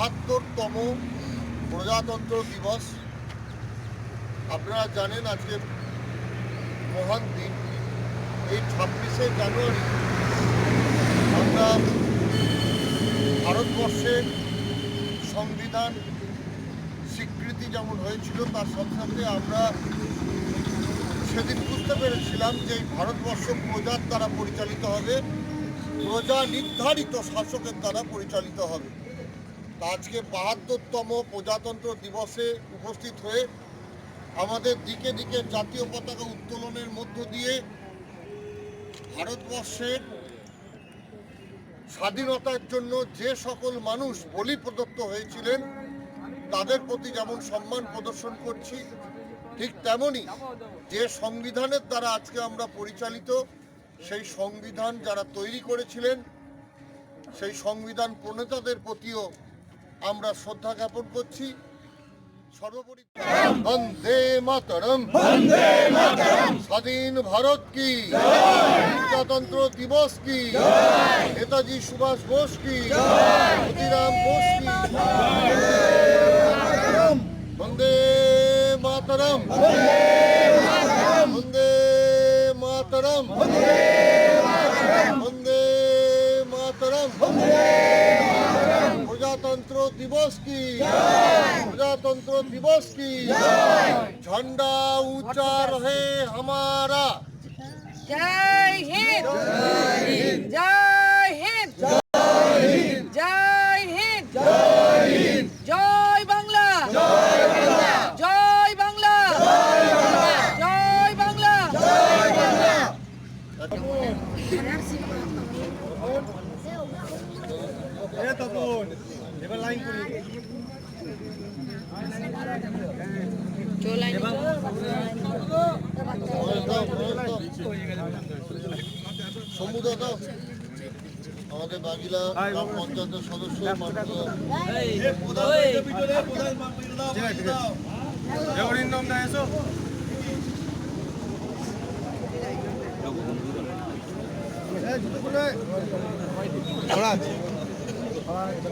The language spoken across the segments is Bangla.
৭২তম প্রজাতন্ত্র দিবস। আপনারা জানেন আজকে মহান দিন। এই ২৬শে জানুয়ারি আমরা ভারতবর্ষের সংবিধান স্বীকৃতি যেমন হয়েছিল, তার সাথে সাথে আমরা সেদিন বুঝতে পেরেছিলাম যে এই ভারতবর্ষ প্রজার দ্বারা পরিচালিত হবে, প্রজা নির্ধারিত শাসকের দ্বারা পরিচালিত হবে। আজকে ৭২তম প্রজাতন্ত্র দিবসে উপস্থিত হয়ে আমাদের দিকে দিকে জাতীয় পতাকা উত্তোলনের মধ্য দিয়ে ভারতবর্ষের স্বাধীনতার জন্য যে সকল মানুষ বলি প্রদত্ত হয়েছিলেন তাদের প্রতি যেমন সম্মান প্রদর্শন করছি, ঠিক তেমনি যে সংবিধানের দ্বারা আজকে আমরা পরিচালিত, সেই সংবিধান যারা তৈরি করেছিলেন সেই সংবিধান প্রণেতাদের প্রতিও আমরা শ্রদ্ধা জ্ঞাপন করছি। সর্বোপরি বন্দে মাতরম, স্বাধীন ভারত কি, প্রজাতন্ত্র দিবস কি, নেতাজি সুভাষ বোস কি, ক্ষুদিরাম বোস কি, বন্দে মাতরম, বন্দে মাতরম, বন্দে মাতরম। প্রজাতন্ত্র দিবস কি, প্রজাতন্ত্র দিবস কি, झंडा ऊंचा रहे हमारा। जय हिंद, जय हिंद, जय हिंद, जय बांग्ला, जय बांग्ला, जय बांग्ला। আমাদের বাগিলা গ্রাম পঞ্চায়েতের সদস্য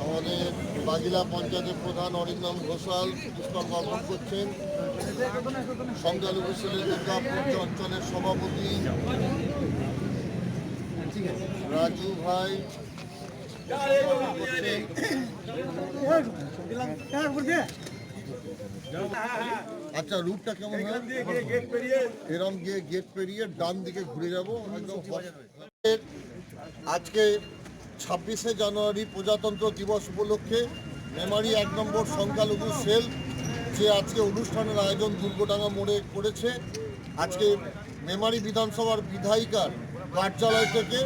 আমাদের বাগিলা পঞ্চায়েতের প্রধান অরিন্দম ঘোষাল পুষ্পার্ঘ অর্পণ করছেন। সংখ্যালঘু সেলের দুর্গাপুর অঞ্চলের সভাপতি রাজু ভাই আচ্ছা, রুটটা কেমন হয়? এরম গিয়ে গেট পেরিয়ে ডান দিকে ঘুরে যাব একদম। আজকে ২৬শে জানুয়ারি প্রজাতন্ত্র দিবস উপলক্ষে মেমারি ১ নম্বর সংখ্যালঘু সেল যে আজকে অনুষ্ঠানের আয়োজন দুর্গডাঙ্গা মোড়ে করেছে। আজকে মেমারি বিধানসভার বিধায়িকার কার্যালয় থেকে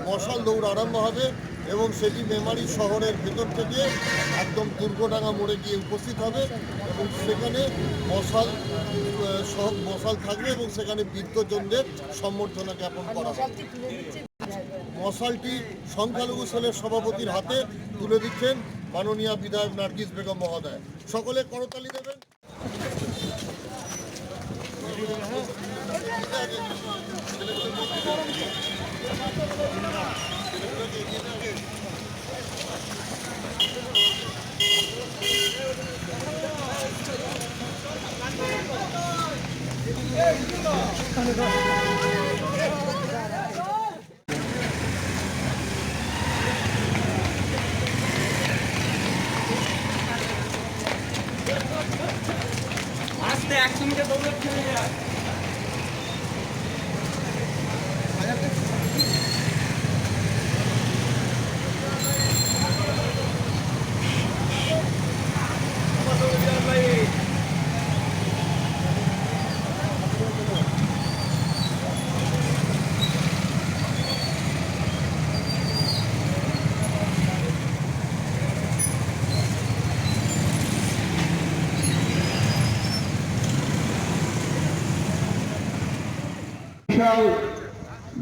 মশাল দৌড় আরম্ভ হবে এবং সেটি মেমারি শহরের ভেতর থেকে একদম দুর্গডাঙ্গা মোড়ে গিয়ে উপস্থিত হবে এবং সেখানে মশাল থাকবে এবং সেখানে বৃদ্ধজনদের সম্বর্ধনা জ্ঞাপন করা হবে। মশালটি সংখ্যালঘু সেলের সভাপতির হাতে তুলে দিচ্ছেন মাননীয় বিধায়ক নার্গিস বেগম মহোদয়। সকলে করতালি দেবেন। আস্তে 100 মিটার দৌড়ে চলে যায়।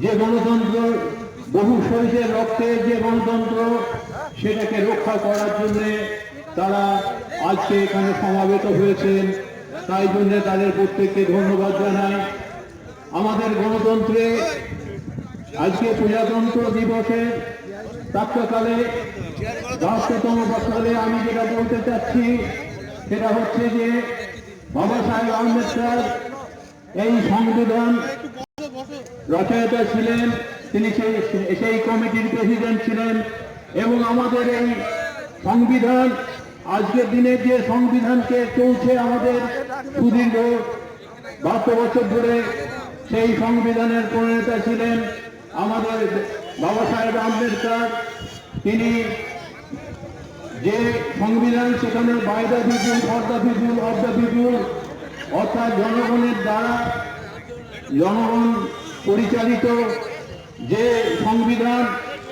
যে গণতন্ত্র, বহু শহীদের রক্তে যে গণতন্ত্র, সেটাকে রক্ষা করার জন্য তারা আজকে এখানে সমাবেত হয়েছেন। তাই জন্য তাদের প্রত্যেককে ধন্যবাদ জানাই। আমাদের গণতন্ত্রে আজকে প্রজাতন্ত্র দিবসে প্রাক্কালে ব্যস্ততম বছরে আমি যেটা বলতে চাচ্ছি সেটা হচ্ছে যে বাবা সাহেব আম্বেদকর এই সংবিধান রচয়িতা ছিলেন, তিনি সেই কমিটির প্রেসিডেন্ট ছিলেন এবং আমাদের এই সংবিধান আজকের দিনে যে সংবিধানকে চলছে আমাদের সুদীর্ঘ 72 বছর ধরে, সেই সংবিধানের প্রণেতা ছিলেন আমাদের বাবা সাহেব আম্বেদকর। তিনি যে সংবিধান সেখানে by the people, for the people, of the people, অর্থাৎ জনগণের দ্বারা জনগণ পরিচালিত যে সংবিধান,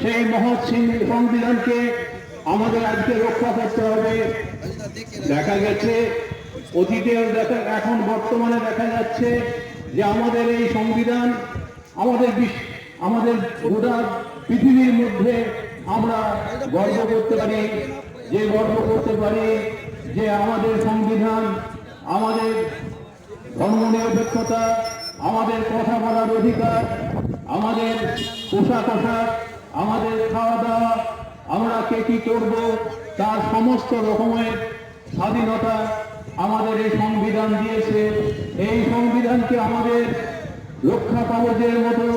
সেই মহৎ সংবিধানকে আমাদের আজকে রক্ষা করতে হবে। দেখা গেছে অতীতে, এখন বর্তমানে দেখা যাচ্ছে যে আমাদের এই সংবিধান আমাদের গোটা পৃথিবীর মধ্যে আমরা গর্ব করতে পারি যে আমাদের সংবিধান, আমাদের ধর্মনিরপেক্ষতা, আমাদের কথা বলার অধিকার, আমাদের পোশাক আশাক, আমাদের খাওয়া দাওয়া, আমরা কে কি করব তার সমস্ত রকমের স্বাধীনতা আমাদের এই সংবিধান দিয়েছে। এই সংবিধানকে আমাদের রক্ষা কবচের মতো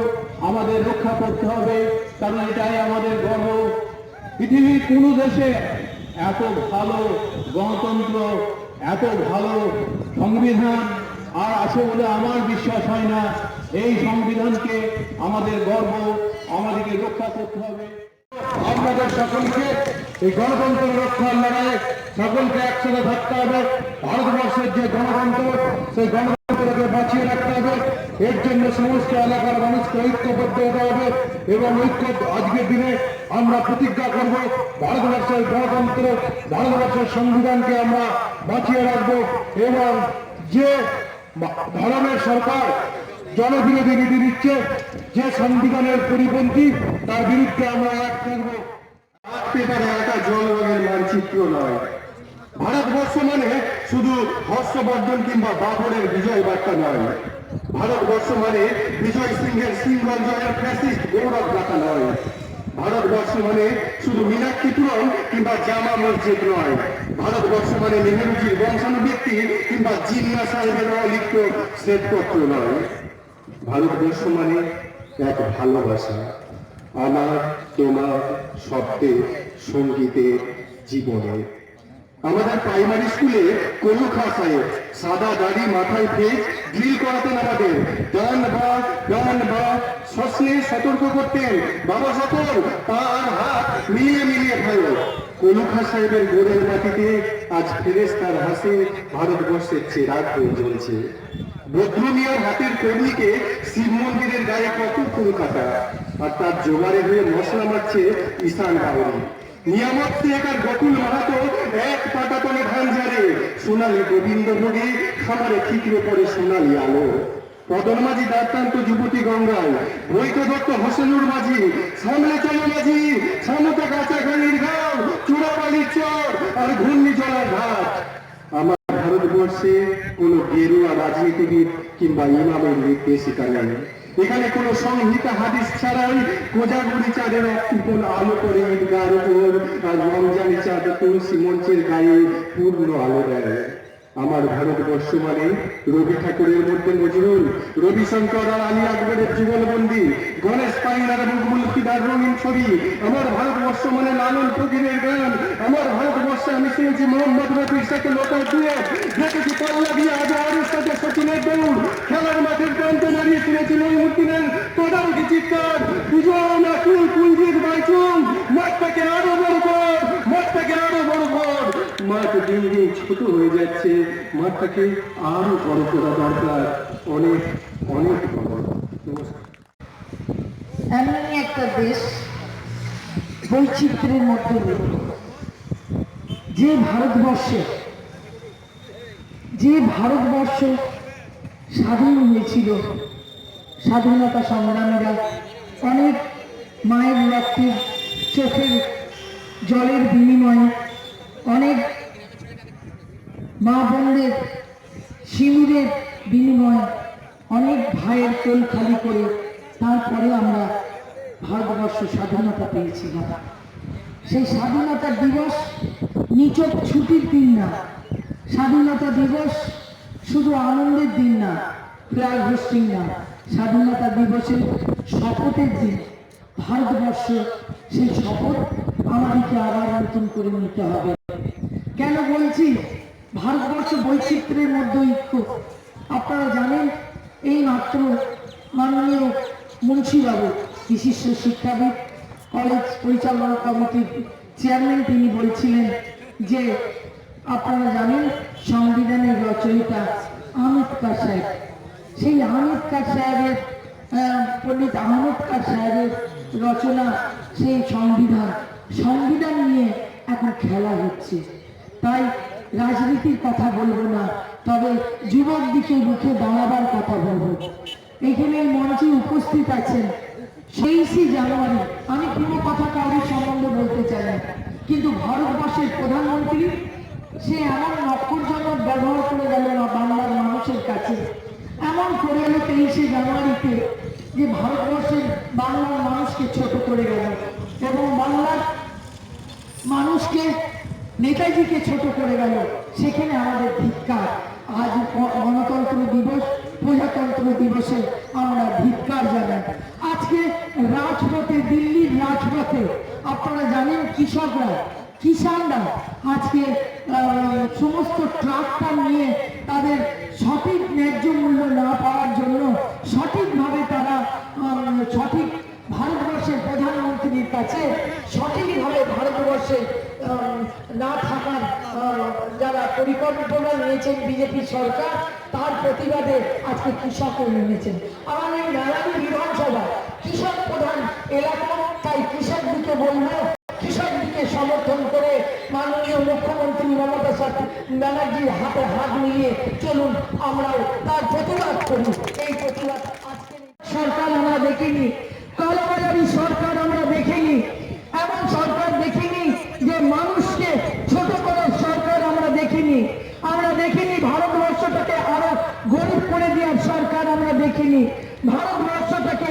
আমাদের রক্ষা করতে হবে, কারণ এটাই আমাদের গর্ব। পৃথিবীর কোনো দেশে এত ভালো গণতন্ত্র, এত ভালো সংবিধান আর আছে বলে আমার বিশ্বাস হয় না। এই সংবিধানকে আমাদের গর্ব, আমাদেরকে রক্ষা করতে হবে। আপনাদের সকলকে এই গণতন্ত্র রক্ষার লড়াইয়ে সকলকে একসাথে থাকতে হবে। ভারতবর্ষের যে গণতন্ত্র, সেই গণতন্ত্রকে বাঁচিয়ে রাখতে হবে। এর জন্য সমস্ত এলাকার মানুষকে ঐক্যবদ্ধ হতে হবে এবং আজকের দিনে আমরা প্রতিজ্ঞা করব ভারতবর্ষের গণতন্ত্র, ভারতবর্ষের সংবিধানকে আমরা বাঁচিয়ে রাখবো এবং যে ধরনের সরকার জনবিরোধী নীতি দিচ্ছে, যে সংবিধানের পরিপন্থী, তার বিরুদ্ধে আমরা এক থাকবো। পেপারে একটা জলরঙের মানচিত্র নয়। ভারতবর্ষ মানে শুধু হর্ষবর্ধন কিংবা বাবরের বিজয় বার্তা নয়। ভারতবর্ষ মানে বিজয় সিংহের সিঙ্গল জয়ের ফ্যাসিস্ট গৌরব গাথা নয়। ভারতবর্ষ মানে শুধু মীনাক্ষী পূরণ কিংবা জামা মসজিদ নয়। ভারতবর্ষ মানে নেহেরুজির বংশানুবৃত্তি কিংবা জিন্না সাহেবের অলিখিত শ্বেতপত্র নয়। ভারতবর্ষ মানে এক ভালোবাসা, আমার তোমার শব্দে, সঙ্গীতে, জীবনে। আমাদের প্রাইমারি স্কুলে কোনো খাসায় সাদা দাড়ি, মাথায় ফেজ ড্রিল করাতেন আমাদের। ডান বা শ্মশনে সতর্ক করতেন, বাবা সকল পা আর হাত মিলিয়ে ভালো। কলুখা সাহেবের গোড়ের মাটিতে আজ ফেরেশতার হাসে ভারতবর্ষের চেরাগ হয়ে জ্বলছে। বদ্রু মিয়ার হাতের কর্মীকে শিব মন্দিরের গায়ে কত ফুল কাটা, আর তার জোগাড়ে হয়ে মশলা মারছে ঈশান বাউরি। নিয়ামত শেখ আর গকুল মাহাতো এক পাটাতনে ধান ঝাড়ে, সোনালী গোবিন্দ ভোগে খামারে ঠিকরে পড়ে সোনালী আলো। পদন মাঝি দাঁড়ান্ত যুবতী গঙ্গায়, বৈত দত্ত হোসেনুর মাঝি, সামলে চলো মাঝি, সামুতে কাঁচা খানির ঘাম, চূড়াপালির চর আর ঘূর্ণিঝড়ের ঘাট। আমার ভারতবর্ষে কোনো গেরুয়া রাজনীতিবিদ কিংবা ইমামের নির্দেশিকা নেই। এখানে কোনো সংহিতা হাদিস ছাড়াই কোজাগুড়ি চাঁদের অক্ষিপণ আলো করে ঈদগার উপর, আর রমজানি চাঁদ তুলসী মঞ্চের গায়ে পূর্ণ আলো দেয়। আমার ভারতবর্ষ মানে রবি ঠাকুরের মধ্যে নজরুল, রবিশঙ্কর আর আলী আকবরের যুগলবন্দি, গণেশ পাইনার মুখমুলকিদার রঙিন ছবি। আমার ভারতবর্ষ মানে লালন ফকিরের গান। আমার ভারতবর্ষে আমি শুনেছি মোহাম্মদ রফির সাথে লোকের দুয়ে, দেখেছি পাল্লা দিয়ে আজহারের সাথে সচিনের দৌড়, খেলার মাঠের প্রান্তে দাঁড়িয়ে শুনেছি নইমুদ্দিনের তোদারকি চিৎকার, বিজয় না কুল কুলজিৎ বাইচুং, মাঠটাকে আরো বড় কর, মাঠটাকে আরো বড় কর। মাঠ দিন দিন ছোট হয়ে যাচ্ছে, মাঠটাকে আরো বড় করা দরকার, অনেক অনেক বড়। নমস্কার। এমনই একটা দেশ বৈচিত্র্যের মধ্যে যে ভারতবর্ষ স্বাধীন হয়েছিল, স্বাধীনতা সংগ্রামীরা অনেক মায়ের রক্তের, চোখের জলের বিনিময়ে, অনেক মা বোনদের শিবিরের বিনিময়ে, অনেক ভাইয়ের কোল খালি করে তারপরে আমরা ভারতবর্ষ স্বাধীনতা পেয়েছিলাম। সেই স্বাধীনতা দিবস নিছক ছুটির দিন না, স্বাধীনতা দিবস শুধু আনন্দের দিন না, ফ্ল্যাগ হোস্টিং না, স্বাধীনতা দিবসের শপথের দিন। ভারতবর্ষ সেই শপথ আমাদেরকে আবার নতুন করে নিতে হবে। কেন বলছি ভারতবর্ষ বৈচিত্র্যের মধ্যে ঐক্য? আপনারা জানেন এই মাত্র মাননীয় মুন্সিবাবু, বিশিষ্ট শিক্ষাবিদ, কলেজ পরিচালনা কমিটির চেয়ারম্যান, তিনি বলছিলেন যে আপনারা জানেন সংবিধানের রচয়িতা আম্বেদকর সাহেব, সেই আম্বেদকর সাহেবের পণ্ডিত আম্বেদকর সাহেবের রচনা সেই সংবিধান নিয়ে এখন খেলা হচ্ছে। তাই রাজনীতির কথা বলবো না, তবে যুবক দিকে মুখে দাঁড়াবার কথা বলবো। এখানে মঞ্চে উপস্থিত আছেন 23শে জানুয়ারি, আমি কোনো কথা কারোর সম্বন্ধে বলতে চাই না, কিন্তু ভারতবর্ষের প্রধানমন্ত্রী সে এমন নক্ষরজনক ব্যবহার করে গেল না বাংলার মানুষের কাছে, এমন করে গেল 23শে জানুয়ারিতে যে ভারতবর্ষের বাংলার মানুষকে ছোট করে গেল এবং বাংলার মানুষকে, নেতাজিকে ছোট করে গেল। সেখানে আমাদের ধিক্কার। আজ গণতন্ত্র দিবস, প্রজাতন্ত্র দিবসে আমরা ধিক্কার জানাই। আজকে রাজপথে, দিল্লির রাজপথে আপনারা জানেন কিষানরা আজকে সমস্ত ট্রাক্টর নিয়ে তাদের সঠিক ন্যায্য মূল্য না পাওয়ার জন্য সঠিকভাবে তারা সঠিক ভারতবর্ষের প্রধানমন্ত্রীর কাছে সঠিকভাবে ভারতবর্ষে না থাকার যারা পরিকল্পনা নিয়েছেন বিজেপি সরকার, তার প্রতিবাদে আজকে কৃষকও নেমেছেন। আমাদের নারায়ণ বিধানসভা কৃষক প্রধান এলাকা, তাই কৃষকদিকে বলবো, কৃষকদিকে সমর্থন করে মাননীয় মুখ্যমন্ত্রী মমতা ব্যানার্জির হাতে হাত মিলিয়ে চলুন আমরাও তার প্রতিবাদ করি। এই প্রতিবাদ আজকে সরকার আমরা দেখিনি, কালোবাজারি সরকার আমরা দেখিনি, এমন সরকার দেখিনি যে মানুষকে ছোট করার সরকার আমরা দেখিনি। ভারতবর্ষটাকে আরো গরিব করে দেওয়ার সরকার আমরা দেখিনি। ভারতবর্ষটাকে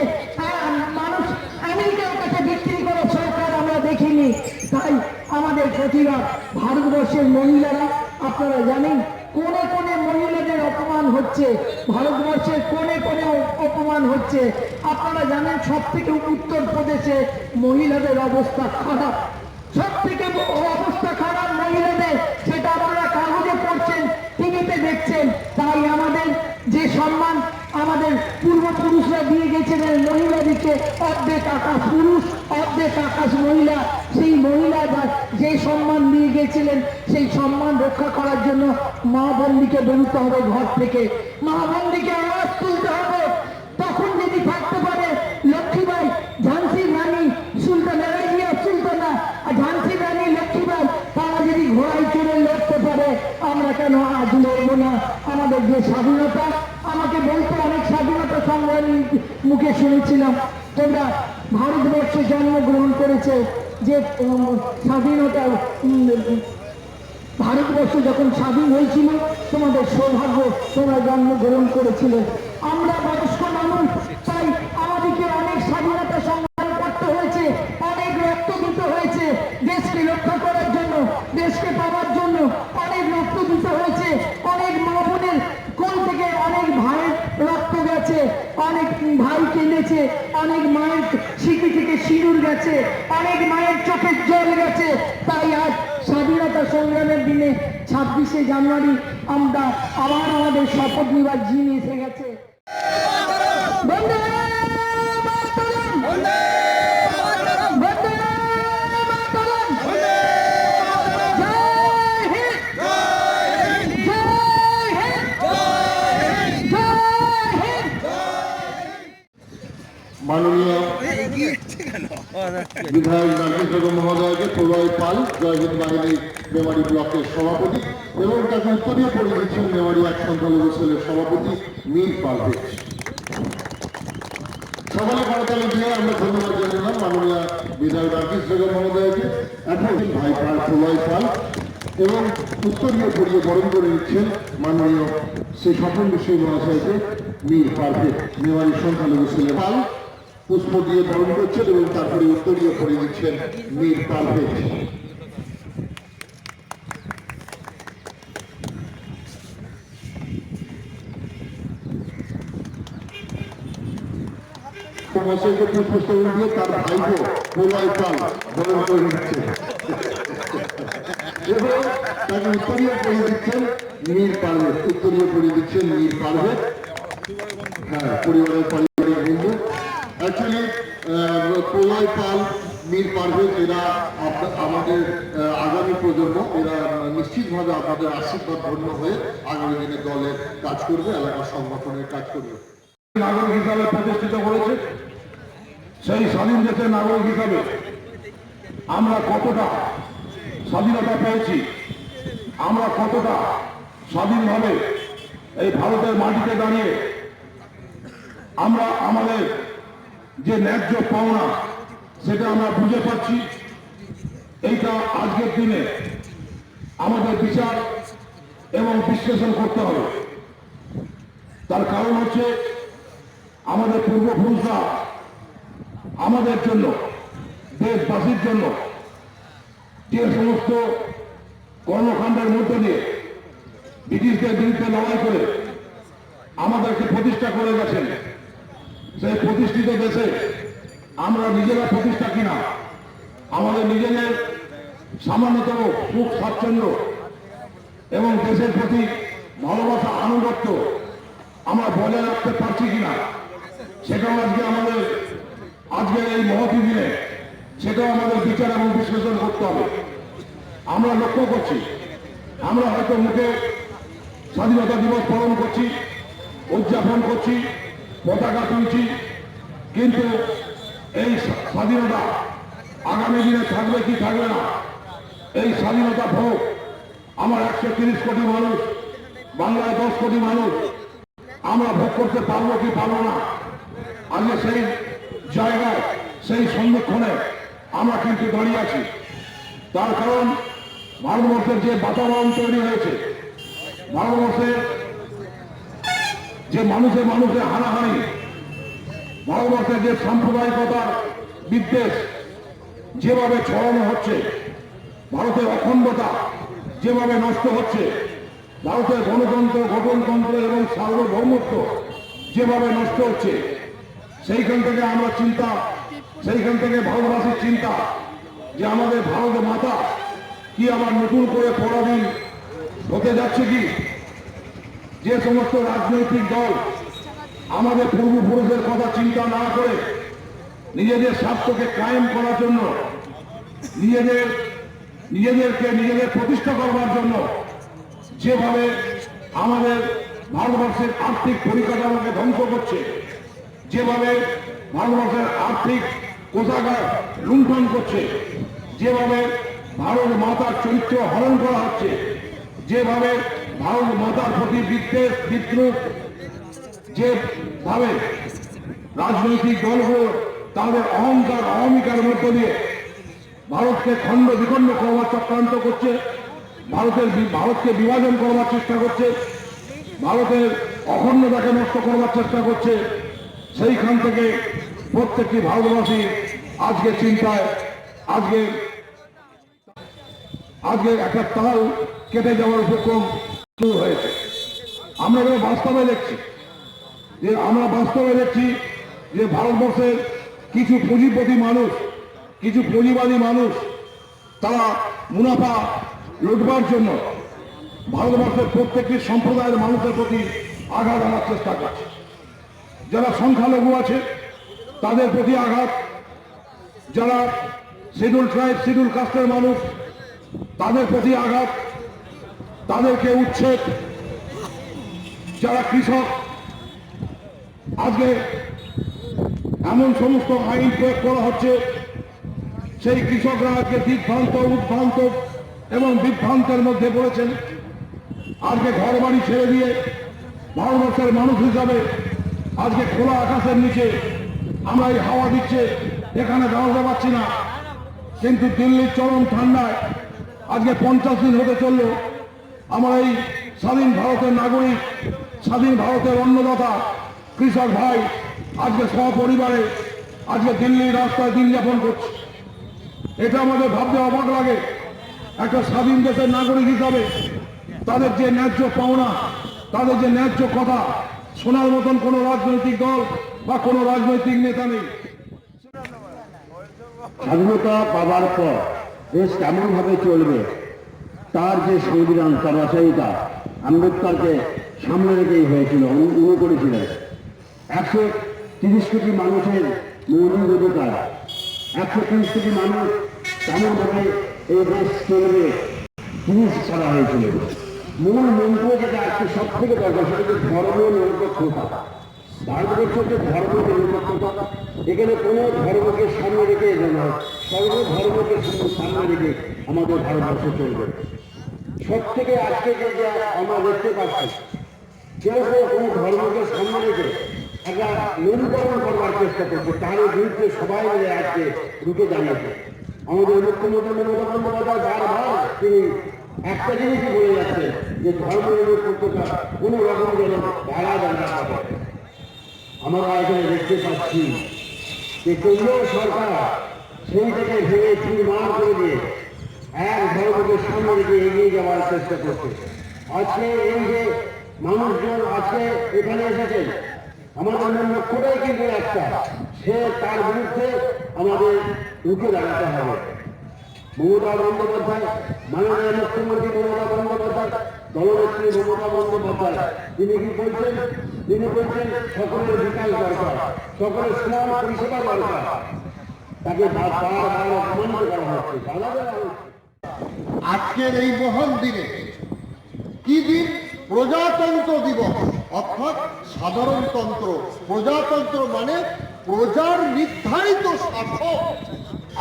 মানুষ আমেরিকার কাছে বিক্রি করার সরকার আমরা দেখিনি। তাই আমাদের প্রতিবাদ। ভারতবর্ষের মহিলারা, আপনারা জানেন কোনে কোনে মহিলাদের অপমান হচ্ছে, ভারতবর্ষের কোনে কোনে অপমান হচ্ছে। আপনারা জানেন সব থেকে উত্তরপ্রদেশে মহিলাদের অবস্থা খারাপ, সব থেকে অবস্থা খারাপ মহিলাদের, সেটা আপনারা কাগজে পড়ছেন, টিভিতে দেখছেন। তাই আমাদের যে সম্মান আমাদের পূর্বপুরুষরা দিয়ে গেছিলেন মহিলাদেরকে, অর্ধেক আকাশ পুরুষ অর্ধেক আকাশ মহিলা, সেই মহিলারা যে সম্মান দিয়ে গেছিলেন সেই সম্মান রক্ষা করার জন্য মা বন্দিকে বেরোতে হবে ঘর থেকে, মা বন্দিকে আওয়াজ তুলতে হবে। তখন যদি থাকতে পারে লক্ষ্মীবাই, ঝান্সির রানী সুলতানা, সুলতানা ঝান্সি রানী লক্ষ্মীবাই, তারা যদি ঘোড়ায় চড়ে লড়তে পারে, আমরা কেন আজ লড়বো না? আমাদের যে স্বাধীনতা, আমাকে বলতে অনেক স্বাধীনতা সংগ্রামী মুখে শুনেছিলাম, তোমরা ভারতবর্ষে জন্মগ্রহণ করেছে, যে স্বাধীনতা ভারতবর্ষ যখন স্বাধীন হয়েছিল তোমাদের সৌভাগ্য, তোমরা জন্মগ্রহণ করেছিলে। আমরা বয়স্ক মানুষ, তাই আমাদেরকে অনেক স্বাধীনতা সংগ্রাম করতে হয়েছে, অনেক রক্ত দিতে হয়েছে দেশকে রক্ষা করার জন্য, দেশকে পাওয়ার জন্য অনেক রক্ত দিতে হয়েছে। অনেক মা বোনের কোল থেকে অনেক ভাইয়ের রক্ত গেছে, অনেক ভাই কেঁদেছে, অনেক মায়ের সিঁথি থেকে সিঁদুর গেছে, অনেক মায়ের চোখের জল গেছে। তাই আজ স্বাধীনতা সংগ্রামের দিনে 26শে জানুয়ারি আমরা আবার আমাদের শপথ নেবার দিন এসে গেছে। বন্দে মাতরম, বন্দে মাতরম, বন্দে মাতরম, জয় হিন্দ, জয় হিন্দ, জয় হিন্দ, জয় হিন্দ। মাননীয় বিধায়ক রাকেশ বেগম মহোদয়কে, প্রলয় পাল জয়হিন্দ বাহিনী মেমারি ব্লকের সভাপতি, এবং তাকে উত্তরীয় করে দিচ্ছেন মেমারি এক সংখ্যালঘু সেলের সভাপতি মীর পারভেজ। সকালে করতালি দিয়ে আমরা ধন্যবাদ জানালাম মাননীয় বিধায়ক রাকেশ বেগম মহোদয়কে। এখন ভাই প্রলয় পাল এবং উত্তরীয় পরিয়ে বরণ করে নিচ্ছেন মাননীয় শ্রী স্বপন বিশ্ব মহাশয়কে মীর পারভেজ, মেমারি সংখ্যালঘু সেলের পাল পুষ্প দিয়ে বরণ করছেন এবং তারপরে উত্তরীয় করে দিচ্ছেন মীর পারভেজ। মহাশয়কে পুষ্পস্তবক দিয়ে তার ভাইপো প্রলয় পাল বরণ করে দিচ্ছেন এবং তাকে উত্তরীয় করে দিচ্ছেন মীর পারভেজ। উত্তরীয় করে দিচ্ছেন মীর পারভেজ। হ্যাঁ, পরিবারের পারিবারিক বন্ধু। অ্যাকচুয়ালি প্রলয় পাল, মীর পারভেজ এরা আমাদের আগামী প্রজন্ম, এরা নিশ্চিতভাবে আপনাদের আশীর্বাদ ধন্য হয়ে আগামী দিনে দলের কাজ করবে, এলাকার সংগঠনের কাজ করবে। নাগরিক হিসাবে প্রতিষ্ঠিত করেছে, সেই স্বাধীন দেশের নাগরিক হিসাবে আমরা কতটা স্বাধীনতা পেয়েছি, আমরা কতটা স্বাধীনভাবে এই ভারতের মাটিতে দাঁড়িয়ে আমরা আমাদের যে ন্যায্য পাওনা সেটা আমরা বুঝে পাচ্ছি। এইটা আজকের দিনে আমাদের বিচার এবং বিশ্লেষণ করতে হবে। তার কারণ হচ্ছে আমাদের পূর্বপুরুষরা আমাদের জন্য, দেশবাসীর জন্য যে সমস্ত কর্মকাণ্ডের মধ্য দিয়ে ব্রিটিশদের বিরুদ্ধে লড়াই করে আমাদেরকে প্রতিষ্ঠা করে গেছেন, সেই প্রতিষ্ঠিত দেশে আমরা নিজেরা প্রতিষ্ঠা কিনা আমাদের নিজেদের সামান্যতম সুখ স্বাচ্ছন্দ্য এবং দেশের প্রতি ভালোবাসা আনুগত্য আমরা বজায় রাখতে পারছি কিনা সেটাও আজকের এই মহতী দিনে সেটাও আমাদের বিচার এবং বিশ্লেষণ করতে হবে। আমরা লক্ষ্য করছি, আমরা হয়তো মুখে স্বাধীনতা দিবস পালন করছি, উদযাপন করছি, পতাকা তুলছি, কিন্তু এই স্বাধীনতা আগামী দিনে থাকবে কি থাকবে না, এই স্বাধীনতা ভোগ আমার 130 কোটি মানুষ, বাংলায় 10 কোটি মানুষ আমরা ভোগ করতে পারবো কি পারবো না। আজকে সেই জায়গায়, সেই সন্ধিক্ষণে আমরা কিন্তু দাঁড়িয়ে আছি। তার কারণ ভারতবর্ষের যে বাতাবরণ তৈরি হয়েছে, ভারতবর্ষের যে মানুষে মানুষে হানাহানি, ভারতবর্ষের যে সাম্প্রদায়িকতার বিদ্বেষ যেভাবে ছড়ানো হচ্ছে, ভারতের অখণ্ডতা যেভাবে নষ্ট হচ্ছে, ভারতের গণতন্ত্র, গঠনতন্ত্র এবং সার্বভৌমত্ব যেভাবে নষ্ট হচ্ছে, সেইখান থেকে আমরা চিন্তা, সেইখান থেকে ভারতবাসীর চিন্তা যে আমাদের ভারত মাতা কি আবার নতুন করে পরাধীন হতে যাচ্ছে কি। যে সমস্ত রাজনৈতিক দল আমাদের পূর্বপুরুষের কথা চিন্তা না করে নিজেদের স্বার্থকে কায়েম করার জন্য, নিজেদের প্রতিষ্ঠা করবার জন্য যেভাবে আমাদের ভারতবর্ষের আর্থিক পরিকাঠামোকে ধ্বংস করছে, যেভাবে ভারতবর্ষের আর্থিক কোষাগার লুণ্ঠন করছে, যেভাবে ভারত মাতার চরিত্র হরণ করা হচ্ছে, যেভাবে ভারত মাতার প্রতি বিদ্বেষ বিদ্রুপ, যেভাবে রাজনৈতিক দলগুলো তাদের অহংকার অহমিকার মধ্য দিয়ে ভারতকে খণ্ড বিখণ্ড করবার চক্রান্ত করছে, ভারতকে বিভাজন করবার চেষ্টা করছে, ভারতের অখণ্ডতাকে নষ্ট করবার চেষ্টা করছে। সেইখান থেকে প্রত্যেকটি ভারতবাসী আজকে চিন্তায়, আজকে একটা তাল কেটে যাওয়ার উপক্রম শুরু হয়েছে। আমরা বাস্তবে দেখছি যে ভারতবর্ষের কিছু পুঁজিপতি মানুষ, কিছু পুঁজিবাদী মানুষ, তারা মুনাফা লুটবার জন্য ভারতবর্ষের প্রত্যেকটি সম্প্রদায়ের মানুষের প্রতি আঘাত আনার চেষ্টা করছে। যারা সংখ্যালঘু আছে তাদের প্রতি আঘাত, যারা শিডিউল ট্রাইব শিডিউল কাস্টের মানুষ তাদের প্রতি আঘাত, তাদেরকে উচ্ছেদ, যারা কৃষক, আজকে এমন সমস্ত আইন প্রয়োগ করা হচ্ছে সেই কৃষকরা আজকে দিগ্ভ্রান্ত, উদ্ভ্রান্ত এবং বিভ্রান্তের মধ্যে পড়েছেন। আজকে ঘর বাড়ি ছেড়ে দিয়ে ভারতবর্ষের মানুষ হিসাবে আজকে খোলা আকাশের নিচে আমরা এই হাওয়া দিচ্ছে, এখানে দাঁড়াতে পারছি না, কিন্তু দিল্লির চরম ঠান্ডায় আজকে 50 দিন হতে চলল আমার এই স্বাধীন ভারতের নাগরিক, স্বাধীন ভারতের অন্নদাতা কৃষক ভাই আজকে সপরিবারে আজকে দিল্লির রাস্তায় দিন যাপন করছে। এটা আমাদের ভাবতে অবাক লাগে। একটা স্বাধীন দেশের নাগরিক হিসাবে তাদের যে ন্যায্য পাওনা, তাদের যে ন্যায্য কথা শোনার মতন কোনো রাজনৈতিক দল বা কোনো রাজনৈতিক নেতা নেই। স্বাধীনতা পাবার পর দেশ কেমনভাবে চলবে তার যে সংবিধান, তার রচয়িতা আম্বেদকরকে সামনে রেখেই হয়েছিল, উনি করেছিলেন 130 কোটি মানুষের মৌলিক অধিকার, 130 কোটি মানুষ কেমনভাবে এই দেশ চলবে জিনিস ছাড়া হয়েছিল। মূল মন্ত্র যেটা আজকে সব থেকে দরকার সেটা হচ্ছে ধর্ম নিরপেক্ষতা। ভারতবর্ষকে ধর্ম নিরপেক্ষতা, এখানে কোনো ধর্মকে সামনে রেখে নয়, সর্বধর্মকে সামনে রেখে আমাদের ভারতবর্ষ চলবে। সব থেকে আজকে যে আমরা দেখতে পাচ্ছি কেউ কেউ কোনো ধর্মকে সামনে রেখে একটা নিরূপণ করবার চেষ্টা করছে, তার বিরুদ্ধে সবাই মিলে আজকে রুখে দাঁড়িয়েছে। আমাদের মুখ্যমন্ত্রী মমতা বন্দ্যোপাধ্যায় বারবার তিনি একটা জিনিসই বলে যাচ্ছে যে ধর্ম নিরপেক্ষতা কোনো রকম যেন বাড়া জানা হবে। আমরা এখানে দেখতে পাচ্ছি যে কেন্দ্রীয় সরকার সেই থেকে ভেঙে চুরমার করে দিয়ে এক ধর্মকে সামনে রেখে এগিয়ে যাওয়ার চেষ্টা করছে। আজকে এই যে মানুষজন আজকে এখানে এসেছেন, আমাদের লক্ষ্যটাই কিন্তু একটা, সে তার বিরুদ্ধে আমাদের রুখে দাঁড়াতে হবে। মমতা বন্দ্যোপাধ্যায়, মাননীয় মুখ্যমন্ত্রী মমতা বন্দ্যোপাধ্যায়, দলনেত্রী মমতা বন্দ্যোপাধ্যায় তিনি কি বলছেন? তিনি বলছেন সকলের বিকাশ দরকার, সকলের সমান পরিষেবা দরকার। তাকে বারবার অপমানিত করা হচ্ছে, বাধা দেওয়া হচ্ছে। আজকের এই মহান দিনে কি দিন? প্রজাতন্ত্র দিবস, অর্থাৎ সাধারণতন্ত্র। প্রজাতন্ত্র মানে প্রজার নির্ধারিত শাসক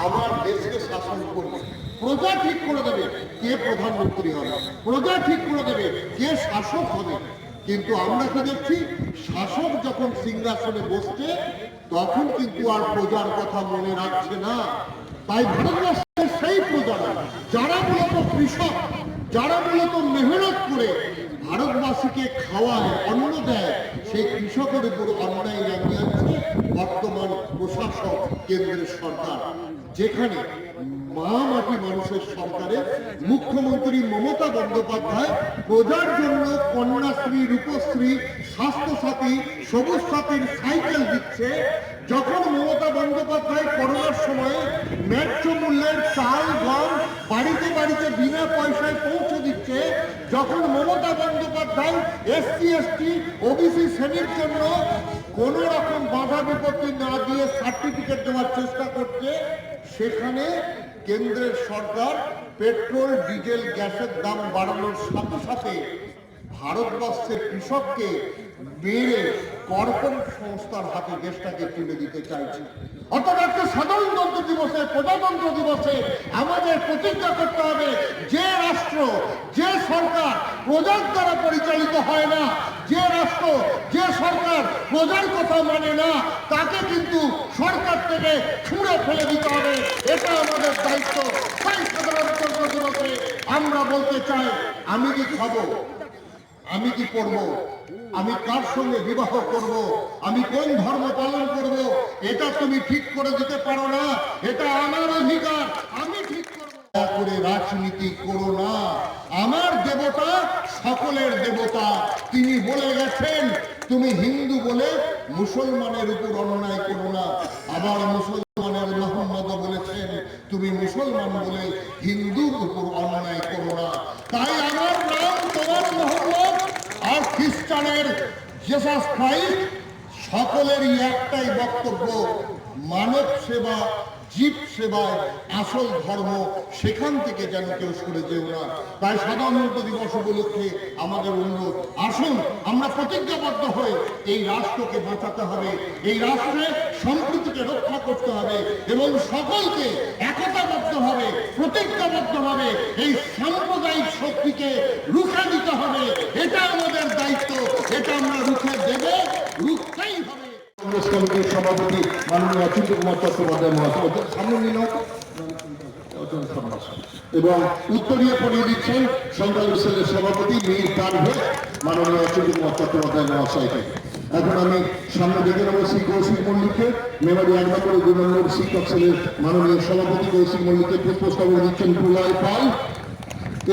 আমার দেশকে শাসন করবে। প্রজা ঠিক করে দেবে কে প্রধানমন্ত্রী হবে, প্রজা ঠিক করে দেবে কে শাসক হবে। কিন্তু আমরা কি দেখছি, শাসক যখন সিংহাসনে বসছে তখন কিন্তু আর প্রজার কথা মনে রাখছে না। তাই ভারতবর্ষের সেই প্রজারা যারা মূলত কৃষক, যারা মূলত মেহনত করে ভারতবাসীকে খাওয়ায়, অন্ন দেয়, সেই কৃষকের উপর অন্যায় লাগিয়ে আছে বর্তমান প্রশাসক কেন্দ্রের সরকার, যেখানে মা মাটি মানুষের সরকারের মুখ্যমন্ত্রী মমতা বন্দ্যোপাধ্যায় প্রজার জন্য কন্যাশ্রী, রূপশ্রী, স্বাস্থ্যসাথী, সবুজ সাথীর সাইকেল দিচ্ছে। যখন মমতা বন্দ্যোপাধ্যায় করোনার সময়ে ন্যায্য মূল্যের চাল, গম বাড়িতে বাড়িতে বিনা পয়সায় পৌঁছে দিচ্ছে, যখন Mamata Bandyopadhyay SC ST OBC শ্রেণীর জন্য কোন রকম বাধা বিপত্তি না দিয়ে সার্টিফিকেট দেওয়ার চেষ্টা করছে, সেখানে কেন্দ্রের সরকার পেট্রোল, ডিজেল, গ্যাসের দাম বাড়ানোর সাথে সাথে ভারতবর্ষের কৃষককে মেরে কর্পোরেট সংস্থার হাতে দেশটাকে তুলে দিতে চাইছে। অর্থাৎ একটা সাধারণতন্ত্র দিবসে, প্রজাতন্ত্র দিবসে আমাদের প্রতিজ্ঞা করতে হবে, যে রাষ্ট্র, যে সরকার প্রজার দ্বারা পরিচালিত হয় না, যে রাষ্ট্র, যে সরকার প্রজার কথা মানে না, তাকে কিন্তু সরকার থেকে ছুঁড়ে ফেলে দিতে হবে। এটা আমাদের দায়িত্ব। তাই সাধারণতন্ত্র দিবসে আমরা বলতে চাই, আমি কি খাবো, আমি কি করবো, আমি কার সঙ্গে বিবাহ করব, আমি কোন ধর্ম পালন করব, এটা তুমি ঠিক করে দিতে পারো না। এটা আমার অধিকার, আমি ঠিক করব। দয়া করে রাজনীতি করো না। আমার দেবতা সকলের দেবতা, তিনি বলে গেছেন তুমি হিন্দু বলে মুসলমানের উপর অন্যায় করো না। আবার মুসলমানের মোহাম্মদ বলেছেন তুমি মুসলমান বলে হিন্দুর উপর অন্যায় করো না। তাই আমার নাম তোমার মোহাম্মদ আর খ্রিস্টানের জেসাস ক্রাইস্ট, সকলেরই একটাই বক্তব্য, মানব সেবা, জীব সেবায় আসল ধর্ম, সেখান থেকে যেন কেউ সরে যেও না। তাই সাধারণতন্ত্র দিবস উপলক্ষে আমাদের অনুরোধ, আসুন আমরা প্রতিজ্ঞাবদ্ধ হয়ে এই রাষ্ট্রকে বাঁচাতে হবে, এই রাষ্ট্রের সম্প্রীতিকে রক্ষা করতে হবে এবং সকলকে একতাবদ্ধ হবে, প্রতিজ্ঞাবদ্ধ হবে, এই সাম্প্রদায়িক শক্তিকে রুখে দিতে হবে। এটা আমাদের দায়িত্ব, এটা আমরা রুখে দেব, রুখতেই হবে। কংগ্রেস কমিটির সভাপতি মাননীয় অচ্যুত কুমার চট্টোপাধ্যায় মহাশয় সামনে নিল এবং উত্তরীয় পড়িয়ে দিচ্ছেন সংখ্যালঘু সেলের সভাপতি মীর পারভেজ মাননীয় অচ্যুত কুমার চট্টোপাধ্যায় মহাশয়কে। এখন আমি সামনে ডেকে নেব শ্রী কৌশিক মল্লিককে, মেমারি 1 নম্বর 2 নম্বর শিক্ষক সেলের মাননীয় সভাপতি কৌশিক মল্লিককে পুষ্পস্তবক দিচ্ছেন প্রলয় পাল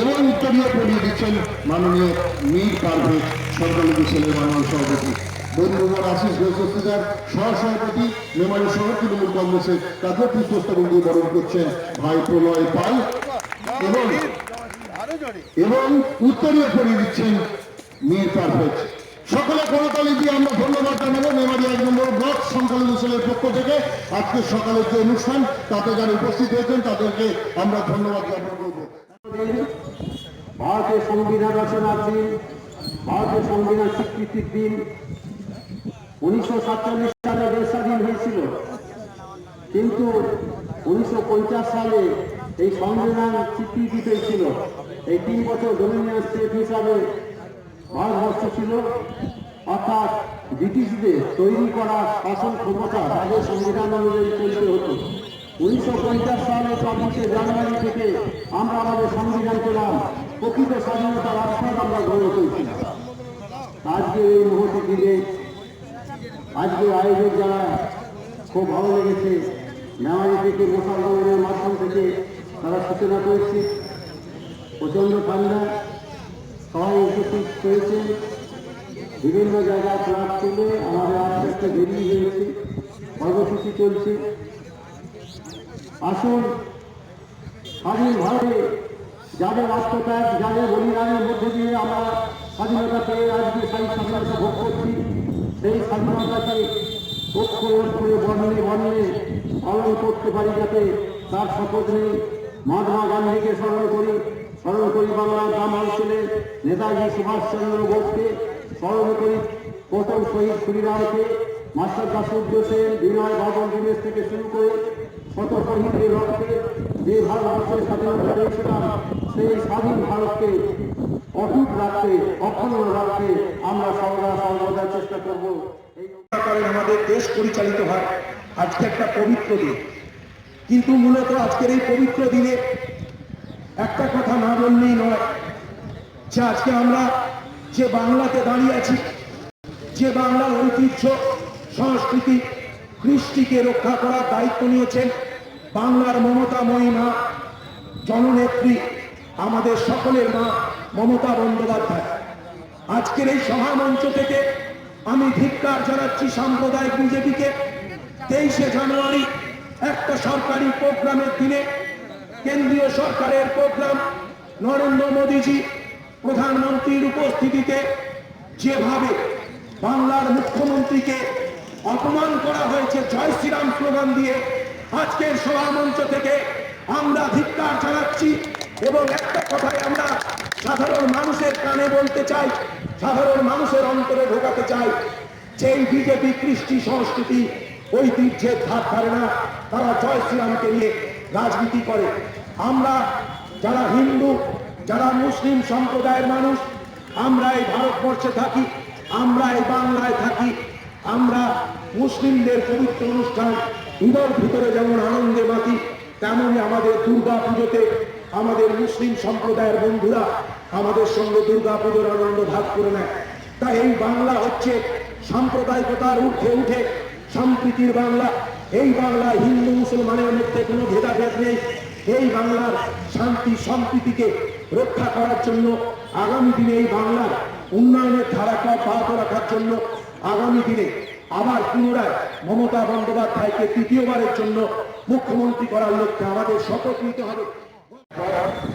এবং উত্তরীয় পড়িয়ে দিচ্ছেন মাননীয় মীর পারভেজ সংখ্যালঘু সেলের মাননীয় সভাপতি। বন্ধুবর আশিস ঘোষ দস্তিদার সহসভাপতি মেমারি শহর তৃণমূল কংগ্রেসের, তাকে পুষ্পস্তবক দিয়ে বরণ করছেন ভাই প্রলয় পাল এবং উত্তরীয় পড়িয়ে দিচ্ছেন মীর পারভেজ। সকলে করতালি দিয়ে আমরা ধন্যবাদ জানাবো মেমারি 1 নম্বর ব্লক সংখ্যালঘু সেলের পক্ষ থেকে। আজকে সকালের যে অনুষ্ঠান তাতে যারা উপস্থিত হয়েছেন তাদেরকে আমরা ধন্যবাদ জ্ঞাপন করবো। ভারতের সংবিধান রচনার দিন, ভারতের সংবিধান স্বীকৃতির দিন। 1947 সালে দেশ স্বাধীন হয়েছিল, কিন্তু 1950 সালে এই সংবিধান স্বীকৃতি পেয়েছিল। এই 3 বছর ডোমিনিয়ন স্টেট হিসাবে ভারতবর্ষ ছিল, অর্থাৎ ব্রিটিশদের তৈরি করা শাসন ক্ষমতা তাদের সংবিধান অনুযায়ী চলতে হতো। 1950 সালে 24শে জানুয়ারি থেকে আমরা আমাদের সংবিধান পেলাম, প্রকৃত স্বাধীনতার আস্বাদ আমরা গ্রহণ করেছিলাম। আজকে এই মুহূর্তে দিনে আজকে আয়োজক যারা খুব ভালো লেগেছে, মেমারি থেকে মুসলমানের মাধ্যম থেকে তারা সূচনা করেছে। প্রচণ্ড ঠান্ডা, সবাই উপস্থিত হয়েছে, বিভিন্ন জায়গায় ক্লাস চলে আমাদের আস্তে আস্তে বেরিয়ে হয়েছে, কর্মসূচি চলছে। আসুন স্বাধীন ভারতে যাদের আত্মত্যাগ, যাদের বলিদানের মধ্যে দিয়ে আমরা স্বাধীনতা পেয়ে আজকে সেই স্বাধীনতা ভোগ করছি, সেই স্বাধীনতাকে ঐক্যবোধ করে বর্ণে বর্ণে পালন করতে পারি, যাতে তার শপথ নেই। মহাত্মা গান্ধীকে স্মরণ করি বাংলার গ্রাম অঞ্চলে নেতাজি সুভাষচন্দ্র বোসকে স্মরণ করি, প্রথম শহীদ খুলিরামকে, মাস্টার দাসুদ্দ সেন, বিনয় বাদল দীনেশ থেকে শুরু করে শত শহীদের রক্তে যে ভারতবর্ষের স্বাধীনতা পেয়েছিলাম, সেই স্বাধীন ভারতকে অটুট রাখতে, অক্ষুণ্ণ রাখতে আমরা সর্বদা চেষ্টা করবো। আমাদের দেশ পরিচালিত হয়। আজকে একটা পবিত্র দিন, কিন্তু মূলত আজকের এই পবিত্র দিনে একটা কথা না বললেই নয় যে আজকে আমরা যে বাংলাতে দাঁড়িয়ে আছি, যে বাংলার ঐতিহ্য, সংস্কৃতি, কৃষ্টিকে রক্ষা করার দায়িত্ব নিয়েছেন বাংলার মমতাময়ী মা, জননেত্রী, আমাদের সকলের মা মমতা বন্দ্যোপাধ্যায়। আজকের এই সভামঞ্চ থেকে আমি ধিক্কার জানাচ্ছি সাম্প্রদায়িক বিজেপিকে। 23শে জানুয়ারি একটা সরকারি প্রোগ্রামের দিনে, কেন্দ্রীয় সরকারের প্রোগ্রাম, নরেন্দ্র মোদীজি প্রধানমন্ত্রীর উপস্থিতিতে যেভাবে বাংলার মুখ্যমন্ত্রীকে অপমান করা হয়েছে জয় শ্রীরাম স্লোগান দিয়ে, আজকের সভামঞ্চ থেকে আমরা ধিক্কার জানাচ্ছি। এবং একটা কথাই আমরা সাধারণ মানুষের কানে বলতে চাই, সাধারণ মানুষের অন্তরে ঢোকাতে চাই, যে এই বিজেপি কৃষ্টি সংস্কৃতি ঐতিহ্যের ধার ধারে না, তারা জয় শ্রীরামকে নিয়ে রাজনীতি করে। আমরা যারা হিন্দু, যারা মুসলিম সম্প্রদায়ের মানুষ, আমরা এই ভারতবর্ষে থাকি, আমরা এই বাংলায় থাকি, আমরা মুসলিমদের পবিত্র অনুষ্ঠান ঈদের ভিতরে যেমন আনন্দে মাতি, তেমনই আমাদের দুর্গা পুজোতে আমাদের মুসলিম সম্প্রদায়ের বন্ধুরা আমাদের সঙ্গে দুর্গা পুজোর আনন্দ ভাগ করে নেয়। তাই এই বাংলা হচ্ছে সাম্প্রদায়িকতার ঊর্ধ্বে উঠে সম্প্রীতির বাংলা। এই বাংলায় হিন্দু মুসলমানের মধ্যে কোনো ভেদাভেদ নেই। এই বাংলার শান্তি সম্প্রীতিকে রক্ষা করার জন্য, আগামী দিনে এই বাংলার উন্নয়নের ধারাকে অব্যাহত রাখার জন্য আগামী দিনে আবার পুনরায় মমতা বন্দ্যোপাধ্যায়কে তৃতীয়বারের জন্য মুখ্যমন্ত্রী করার লক্ষ্যে আমাদের শপথ নিতে হবে।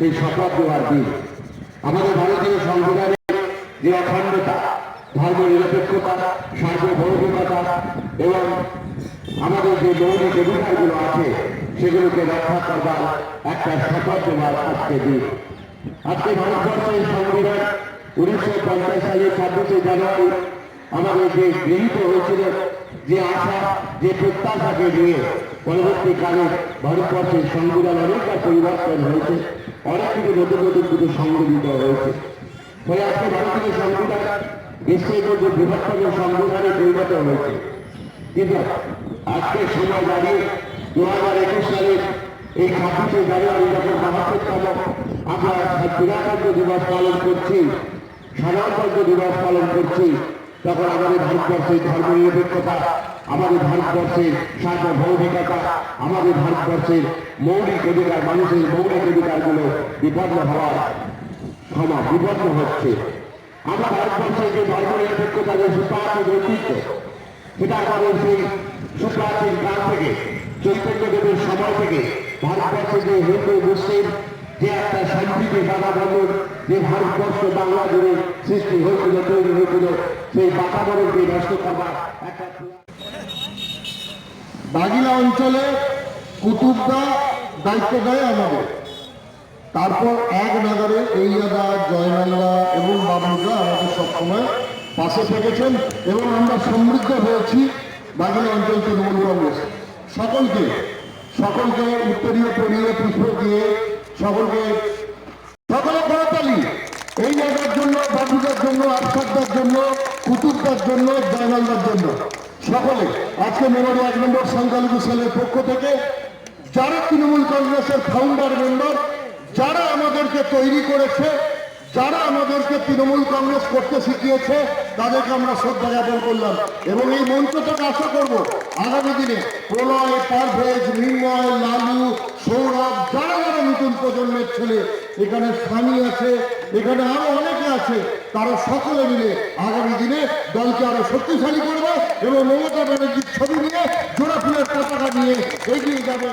এই শপথ দেওয়ার দিন আমাদের ভারতীয় সংবিধানের যে অখণ্ডতা, ধর্ম নিরপেক্ষতা, সার্বভৌমিকতা এবং আমাদের যে মৌলিক অধিকারগুলো আছে সেগুলোকে রক্ষা করবার একটা শপথ দেওয়ার আজকে দিন। আজকে ভারতবর্ষের সংবিধান 1950 সালের 26শে জানুয়ারি আমাদের যে গৃহীত হয়েছিল, যে আশা, যে প্রত্যাশাকে নিয়ে পরবর্তীকালে ভারতবর্ষের সংবিধান অনেকটা পরিবর্তন হয়েছে, অনেক কিছু নতুন নতুন কিছু সংযোজিত হয়েছে। ফলে আজকে ভারতীয় সংবিধান বিশ্বের মধ্যে বৃহত্তম সংবিধানে পরিণত হয়েছে। কিন্তু আজকের সময় দাঁড়িয়ে 2021 সালের এই 26শে জানুয়ারি যখন 72তম আমরা প্রজাতন্ত্র দিবস পালন করছি, সাধারণতন্ত্র দিবস পালন করছি, তখন আমাদের ভারতবর্ষের ধর্মনিরপেক্ষতা, আমাদের ভারতবর্ষের সার্বভৌমিকতা, আমাদের ভারতবর্ষের মৌলিক অধিকার, মানুষের মৌলিক অধিকারগুলো বিপন্ন হচ্ছে। আমরা ভারতবর্ষের যে ধর্মনিরপেক্ষতা, যে সুপ্রাচীন ঐতিহ্য, সেটা আমাদের সেই সুপ্রাচীন কাল থেকে, চৈতন্যদেবের সময় থেকে ভারতবর্ষে যে হিন্দু মুসলিম যে একটা শান্তিতে বাতাবরণ, যে ভারতবর্ষ বাংলা জুড়ে সৃষ্টি হয়েছিল, তৈরি হয়েছিল, সেই বাতাবরণকে নষ্ট করবার একটা বাগিলা অঞ্চলে কুতুবদা দায়িত্ব দেয় আমাদের। তারপর এক নাগারে এইয়াদা, জয়নাল্লা এবং বাবুদা আমাদের সবসময় পাশে থেকেছেন এবং আমরা সমৃদ্ধ হয়েছি বাগিলা অঞ্চল তৃণমূল কংগ্রেস। সকলকে উত্তরীয় পড়িয়ে পুষ্প দিয়ে সকলে করতালি এই জায়গার জন্য, বাবুদার জন্য, আফসারদার জন্য, কুতুবদার জন্য, জয়নালদার জন্য, সকলে আজকে মেমোরি 1 নম্বর সংখ্যালঘু সেলের পক্ষ থেকে যারা তৃণমূল কংগ্রেসের ফাউন্ডার মেম্বার, যারা আমাদেরকে তৈরি করেছে, যারা আমাদেরকে তৃণমূল কংগ্রেস করতে শিখিয়েছে, তাদেরকে আমরা শ্রদ্ধা জ্ঞাপন করলাম। এবং এই মঞ্চ থেকে আশা করব আগামী দিনে প্রলয়, পারভেজ, মৃন্ময়, লালু, সৌরভ, যারা যারা নতুন প্রজন্মের ছেলে, এখানে স্বামী আছে, এখানে আরো অনেকে আছে, তারা সকলে মিলে আগামী দিনে দলকে আরো শক্তিশালী করবে এবং মমতা ব্যানার্জির ছবি নিয়ে, জোড়া ফুলের পতাকা নিয়ে এগিয়ে যাবে।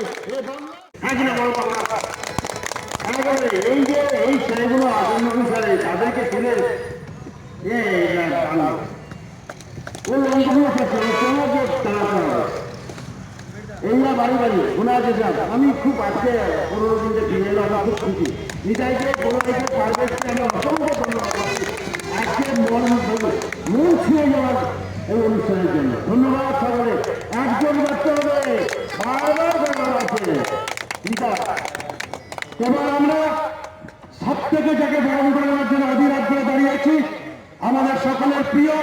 এই যে এই ছেলেগুলো 98 সালে তাদেরকে তুলে এইরা বাড়ি বাড়ি শোনা যেতে আমি খুব আজকে 15 দিনকে ফিরে এলো, আমার খুব খুশি। নিতাইকে কোনোদিকে পারবেশকে আমি অসংখ্য ধন্যবাদ করছি আজকে মন ছুঁয়ে যাওয়ার এই অনুষ্ঠানের জন্য। ধন্যবাদ সকলে। একজন বাড়তে হবে, বারবার ব্যাপার আছে। এবার আমরা সব থেকে যাকে বরণ করার জন্য অধীরাজ্যে দাঁড়িয়েছি, আমাদের সকলের প্রিয়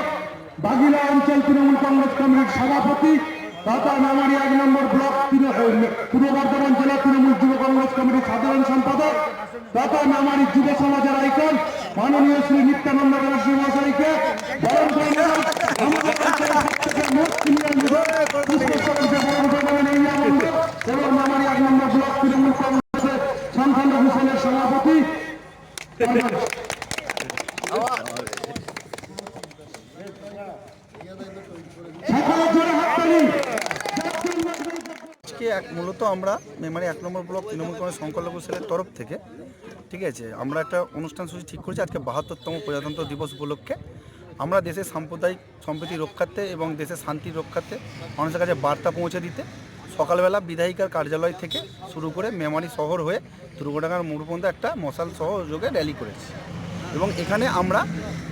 বাগিলা অঞ্চল তৃণমূল কংগ্রেস কমিটির সভাপতি তথা মেমারি 1 নম্বর ব্লক পূর্ব বর্ধমান জেলা তৃণমূল যুব কংগ্রেস কমিটির সাধারণ সম্পাদক তথা মেমারি যুব সমাজের আইকন মাননীয় শ্রী নিত্যানন্দ ব্যানার্জি মহাশয়কে বরণ করে নেওয়ার আমাদের অঞ্চলের সবথেকে মোস্ট সিনিয়র লিডার পুষ্পস্তবকে বরণ করে নেবেন এই আনন্দ এবং মেমারি 1 নম্বর ব্লক তৃণমূল কংগ্রেসের সংখ্যালঘু সেলের সভাপতি আজকে মূলত আমরা মেমারি 1 নম্বর ব্লক তৃণমূল কংগ্রেস সংখ্যালঘু সেলের তরফ থেকে, ঠিক আছে, আমরা একটা অনুষ্ঠান সূচি ঠিক করেছি আজকে 72তম প্রজাতন্ত্র দিবস উপলক্ষে। আমরা দেশের সাম্প্রদায়িক সম্প্রীতি রক্ষার্থে এবং দেশের শান্তি রক্ষার্থে মানুষের কাছে বার্তা পৌঁছে দিতে সকালবেলা বিধায়িকার কার্যালয় থেকে শুরু করে মেমারি শহর হয়ে দুর্গডাঙ্গার মোড় পর্যন্ত একটা মশাল সহযোগে র্যালি করেছি এবং এখানে আমরা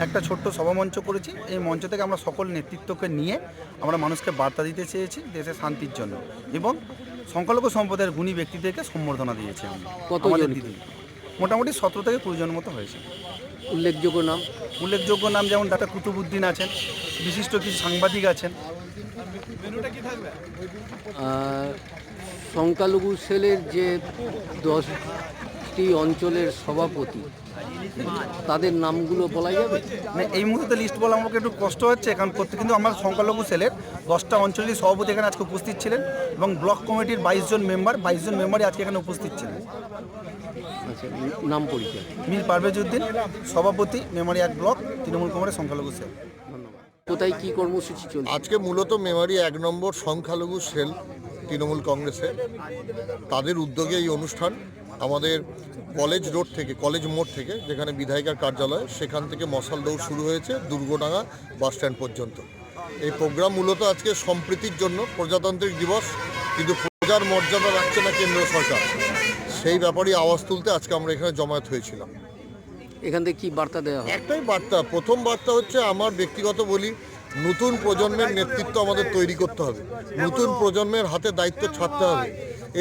একটা ছোট্ট সভামঞ্চ করেছি। এই মঞ্চ থেকে আমরা সকল নেতৃত্বকে নিয়ে আমরা মানুষকে বার্তা দিতে চেয়েছি দেশের শান্তির জন্য এবং সংখ্যালঘু সম্প্রদায়ের গুণী ব্যক্তিদেরকে সম্বর্ধনা দিয়েছি। আমরা আমাদের দিদি মোটামুটি 17 থেকে 20 জন মতো হয়েছে। উল্লেখযোগ্য নাম যেমন ডাক্তার কুতুবুদ্দিন আছেন, বিশিষ্ট কিছু সাংবাদিক আছেন। সংখ্যালঘু সেলের যে 10টি অঞ্চলের সভাপতি, তাদের নামগুলো বলা যাবে? মানে এই মুহূর্তে লিস্ট বলা আমাকে একটু কষ্ট হচ্ছে, কারণ কিন্তু আমার সংখ্যালঘু সেলের 10টা অঞ্চলের সভাপতি এখানে আজকে উপস্থিত ছিলেন এবং ব্লক কমিটির 22 জন মেম্বারই আজকে এখানে উপস্থিত ছিলেন। আচ্ছা, নাম পরিচয়? মীর পারভেজ উদ্দিন, সভাপতি মেমারি 1 ব্লক তৃণমূল কংগ্রেস সংখ্যালঘু সেল। ধন্যবাদ। কোথায় কি কর্মসূচি চলছে? আজকে মূলত মেমারি 1 নম্বর সংখ্যালঘু সেল তৃণমূল কংগ্রেসের তাদের উদ্যোগে এই অনুষ্ঠান আমাদের কলেজ রোড থেকে, কলেজ মোড় থেকে, যেখানে বিধায়িকার কার্যালয়, সেখান থেকে মশাল দৌড় শুরু হয়েছে দুর্গডাঙ্গা বাস স্ট্যান্ড পর্যন্ত। এই প্রোগ্রাম মূলত আজকে সম্প্রীতির জন্য, প্রজাতান্ত্রিক দিবস, কিন্তু প্রজার মর্যাদা রাখছে না কেন্দ্র সরকার, সেই ব্যাপারেই আওয়াজ তুলতে আজকে আমরা এখানে জমায়েত হয়েছিলাম। এখান থেকে কি বার্তা দেওয়া হয়? একটাই বার্তা, প্রথম বার্তা হচ্ছে আমার ব্যক্তিগত বলি, নতুন প্রজন্মের নেতৃত্ব আমাদের তৈরি করতে হবে, নতুন প্রজন্মের হাতে দায়িত্ব ছাড়তে হবে।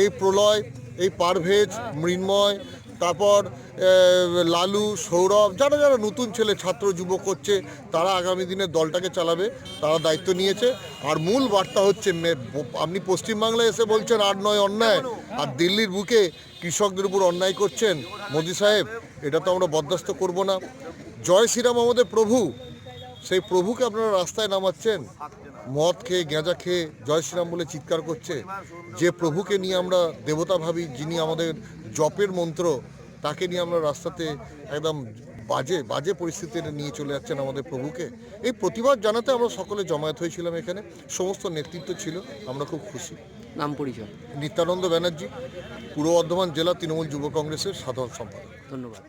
এই প্রলয়, এই পারভেজ, মৃন্ময়, তারপর লালু, সৌরভ, যারা যারা নতুন ছেলে ছাত্র যুবক করছে, তারা আগামী দিনে দলটাকে চালাবে, তারা দায়িত্ব নিয়েছে। আর মূল বার্তা হচ্ছে, আপনি পশ্চিমবাংলায় এসে বলছেন 8-9 অন্যায়, আর দিল্লির বুকে কৃষকদের উপর অন্যায় করছেন মোদি সাহেব, এটা তো আমরা বরদাস্ত করব না। জয় শ্রীরাম আমাদের প্রভু, সেই প্রভুকে আপনারা রাস্তায় নামাচ্ছেন, মদ খেয়ে গেঁজা খেয়ে জয় শ্রীরাম বলে চিৎকার করছে। যে প্রভুকে নিয়ে আমরা দেবতা ভাবি, যিনি আমাদের জপের মন্ত্র, তাকে নিয়ে আমরা রাস্তাতে একদম বাজে পরিস্থিতিতে নিয়ে চলে যাচ্ছেন আমাদের প্রভুকে। এই প্রতিবাদ জানাতে আমরা সকলে জমায়েত হয়েছিলাম এখানে, সমস্ত নেতৃত্ব ছিল, আমরা খুব খুশি। নাম পরিচয়। নিত্যানন্দ ব্যানার্জি, পূর্ব বর্ধমান জেলা তৃণমূল যুব কংগ্রেসের সাধারণ সম্পাদক। ধন্যবাদ।